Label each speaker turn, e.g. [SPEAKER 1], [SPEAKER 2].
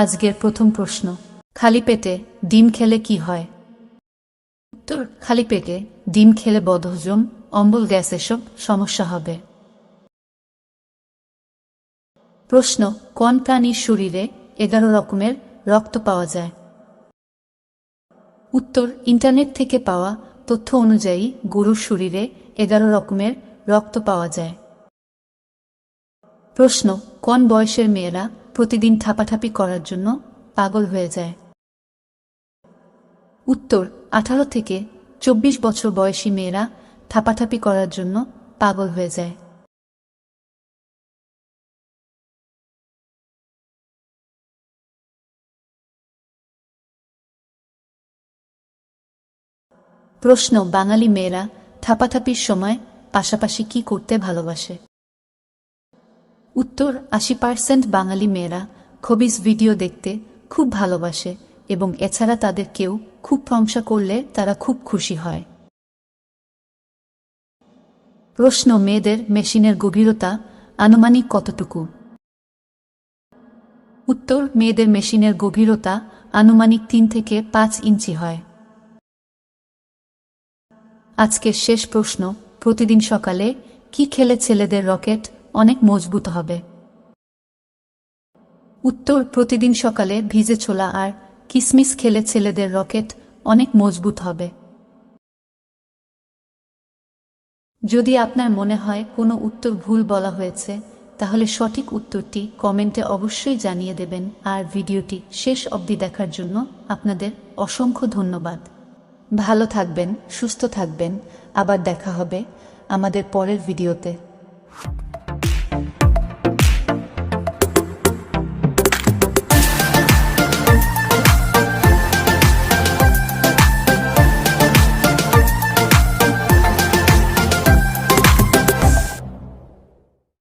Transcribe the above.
[SPEAKER 1] আজকের প্রথম প্রশ্ন, খালি পেটে ডিম খেলে কি হয়? উত্তর, খালি পেটে ডিম খেলে বদহজম, অম্বল, গ্যাস এসব সমস্যা হবে। প্রশ্ন, কোন প্রাণীর শরীরে 11 রকমের রক্ত পাওয়া যায়? উত্তর, ইন্টারনেট থেকে পাওয়া তথ্য অনুযায়ী গরুর শরীরে 11 রকমের রক্ত পাওয়া যায়। প্রশ্ন, কোন বয়সের মেয়েরা প্রতিদিন ঠাপাঠাপি করার জন্য পাগল হয়ে যায়? উত্তর, 18 থেকে 24 বছর বয়সী মেয়েরা ঠাপাঠাপি করার জন্য পাগল হয়ে যায়। প্রশ্ন, বাঙালি মেয়েরা ঠাপাঠাপির সময় পাশাপাশি কি করতে ভালোবাসে? উত্তর, 80% বাঙালি মেয়েরা খবিস ভিডিও দেখতে খুব ভালোবাসে এবং এছাড়া তাদের কেউ খুব প্রশংসা করলে তারা খুব খুশি হয়। প্রশ্ন, মেয়েদের মেশিনের গভীরতা আনুমানিক কতটুকু? উত্তর, মেয়েদের মেশিনের গভীরতা আনুমানিক 3 থেকে 5 ইঞ্চি হয়। আজকের শেষ প্রশ্ন, প্রতিদিন সকালে কি খেলে ছেলেদের রকেট অনেক মজবুত হবে? উত্তর, প্রতিদিন সকালে ভিজে ছোলা আর কিসমিস খেলে ছেলেদের রকেট অনেক মজবুত হবে। যদি আপনার মনে হয় কোনো উত্তর ভুল বলা হয়েছে, তাহলে সঠিক উত্তরটি কমেন্টে অবশ্যই জানিয়ে দেবেন। আর ভিডিওটি শেষ অবধি দেখার জন্য আপনাদের অসংখ্য ধন্যবাদ। ভালো থাকবেন, সুস্থ থাকবেন, আবার দেখা হবে আমাদের পরের ভিডিওতে।